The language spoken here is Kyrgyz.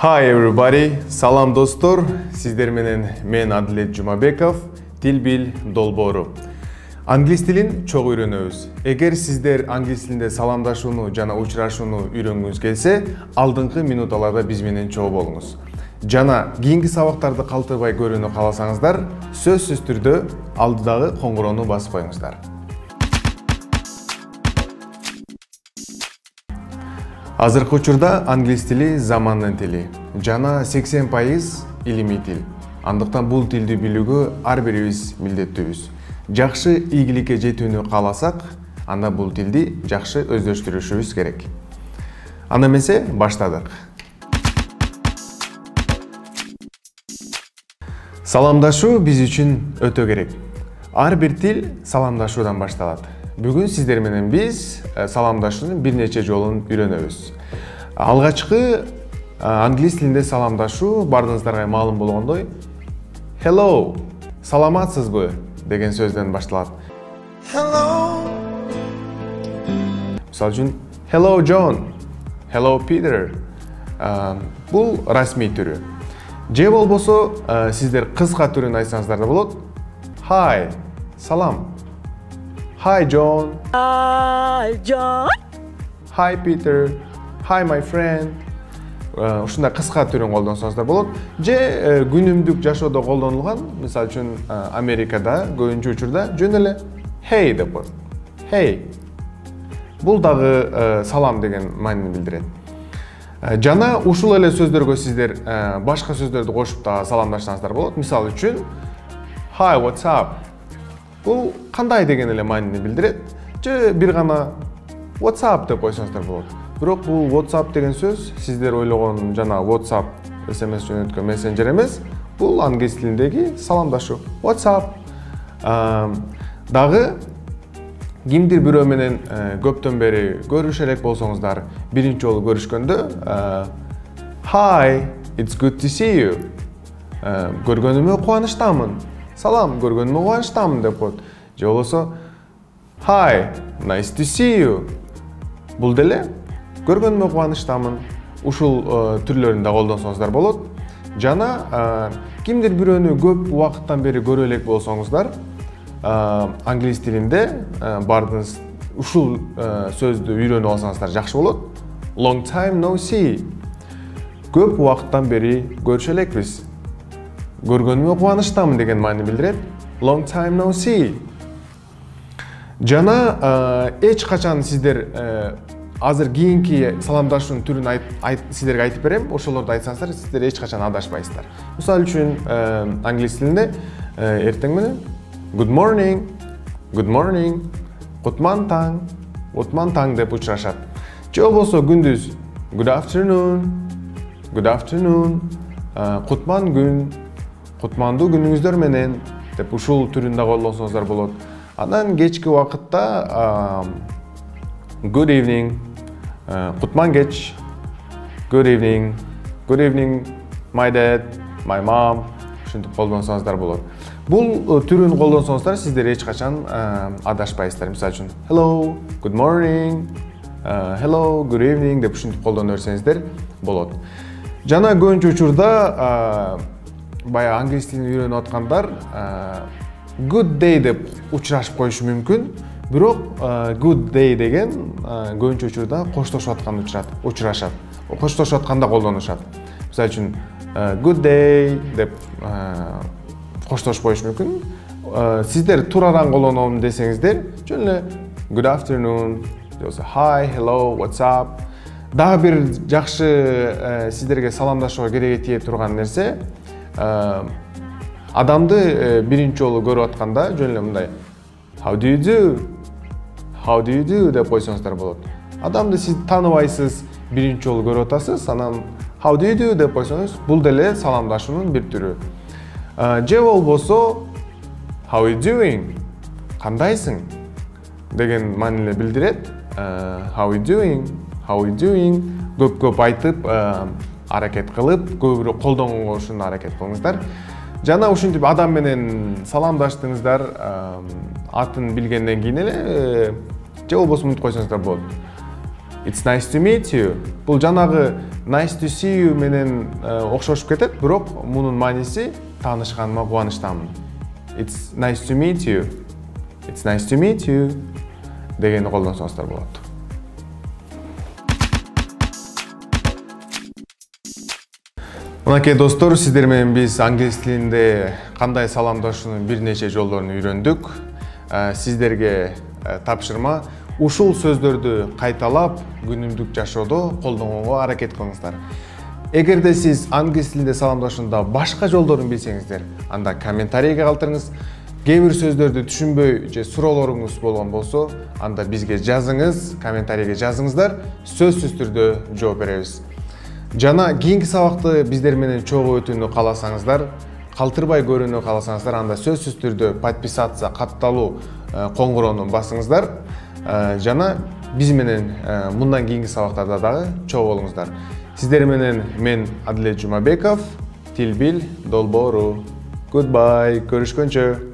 Hi everybody, salam dostор. Сиздер менен мен Адилет Жумабеков, Тил бил долбоору. Англис тилин чогуу үйрөнөбүз. Эгер сиздер англис тилинде саламдашууну жана учурашууну үйрөнгүңүз келсе, алдыңкы минуталарда биз менен чогуу болуңуз. Жана кийинки сабактарды калтырбай көрүүнү кааласаңыздар, сөзсүз түрдө алдыдагы коңгуроону басып коюңуздар. Азыркы учурда англис тили замандын тили. Жана 80% илимий тил. Андыктан бул тилди билүүгө ар бирибиз милдеттүүбүз. Жакшы ийгиликке жетүүнү кааласак, анда бул тилди жакшы өздөштүрүшүбүз керек. Анда эмесе баштадык. Саламдашуу биз үчүн өтө керек. Ар бир тил саламдашуудан башталат. Бүгүн сиздер менен биз саламдашуунун бир нече жолун үйрөнөбүз. Алгачкы англис тилинде саламдашуу бардыгыңыздарга маалым болгондой hello, саламатсызбы деген сөздөн башталат. Hello. Мисалы үчүн hello John, hello Peter. Бул расмий түрү. Же болбосо сиздер кыска түрүн айтсаңыздар да болот. Hi, салам. Hi John. Hi John. Hi Peter. Hi my friend. Ушундай кыска түрүн колдонсоңуздар болот. Же күнүмдүк жашоодо колдонулган, мисалы үчүн Америкада көбүнчө учурда жөн эле hey деп коет. Hey. Бул дагы салам деген маанини билдирет. Жана ушул эле сөздөргө сиздер башка сөздөрдү кошуп да саламдашсаңыздар болот. Мисалы үчүн Hi, what's up? Бул кандай деген эле маанини билдирет. Же бир гана what's up деп койсоңуздар болот. Бирок бул WhatsApp деген сөз сиздер ойлогон жана WhatsApp SMS жөнөткөн мессенджер эмес. Бул англис тилиндеги саламдашуу. What's up? Дагы кимдир бирөө менен көптөн бери көрүшө элек болсоңуздар, биринчи жолу көрүшкөндө Hi, it's good to see you. Көргөнүмө кубанычтамын. Салам, көргөнүмө кубанычтамын деп коет. Же болбосо Hi, nice to see you. Бул деле көргөнүмө кубанычтамын. Ушул түрлөрүн да колдонсоңуздар болот. Жана кимдир бирөөнү көп убакыттан бери көрө элек болсоңуздар, англис тилинде бардыңыз ушул сөздү үйрөнүп алсаңыздар жакшы болот. Long time no see. Көп убакыттан бери көрүшө элекпиз. Көргөнүмө кубанычтамын деген маани билдирет. Long time no see. Жана эч качан сиздер азыр кийинки саламдашуунун түрүн сиздерге айтып берем. Ошолорду айтсаңыздар, сиздер эч качан адашпайсыздар. Мисалы үчүн англис тилинде эртең менен good morning, good morning, кутман таң деп учурашат. Же болбосо күндүз good afternoon, good afternoon, кутман күн, кутмандуу күнүңүздөр менен деп ушул түрүндө колдонсоңуздар болот. Андан кечки убакытта good evening, кутман кеч, good evening my dad, my mom, ушинтип колдонсоңуздар болот. Бул түрүн колдонсоңуздар сиздер эч качан адашпайсыздар. Мисалы үчүн hello, good morning, hello, good evening деп ушинтип колдоно берсеңиздер болот. Жана көбүнчө учурда бая англис тилин үйрөнүп аткандар good day деп учурашып коюшу мүмкүн. Бирок good day деген көбүнчө учурда коштошуп атканда учурашат. Коштошуп атканда колдонушат. Мисалы үчүн good day деп коштошуп коюшу мүмкүн. Сиздер турадан колдоном десеңиздер, жөн эле good afternoon, hi, hello, what's up. Дагы бир жакшы сиздерге саламдашууга кереги тие турган нерсе, адамды биринчи жолу көрүп атканда жөн эле мындай how do you do? How do you do деп койсоңуздар болот. Адамды сиз тааныбайсыз, биринчи жолу көрүп атасыз, анан how do you do деп койсоңуз, бул деле саламдашуунун бир түрү. Же болбосо how you doing? Кандайсың? деген мааниле билдирет. How you doing? How you doing? Көп айтып, аракет кылып, көбүрөөк колдонгонго ушуну аракет кылыңыздар. Жана ушинтип адам менен саламдаштыңыздар, атын билгенден кийин эле же болбосо мынтип койсоңуздар болот. It's nice to meet you. Бұл жанағы nice to see you менен окшошуп кетет, бирок мунун мааниси таанышканыма кубанычтамын. It's nice to meet you. It's nice to meet you дегенди колдонсоңуздар болот. Мынакей достор, сиздер менен биз англис тилинде кандай саламдашуунун бир нече жолдорун үйрөндүк. Сиздерге тапшырма ушул сөздөрдү кайталап күнүмдүк жашоодо колдонууга аракет кылыңыздар. Эгерде сиз англис тилинде саламдашууда башка жолдорун билсеңиздер, анда комментарийге калтырыңыз. Кээ бир сөздөрдү түшүнбөй же суроолоруңуз болгон болсо, анда бизге жазыңыз, комментарийге жазыңыздар, сөзсүз түрдө жооп беребиз. Жана кийинки сабакты биздер менен чогуу өтүүнү кааласаңыздар, калтырбай көрүүнү кааласаңыздар, анда сөзсүз түрдө подписаться, катталуу коңгуроону басыңыздар. Жана биз менен мындан кийинки сабактарда дагы чогуу болуңуздар. Сиздер менен мен Адилет Жумабеков, Тил бил, долбоору. Goodbye, көрүшкөнчө.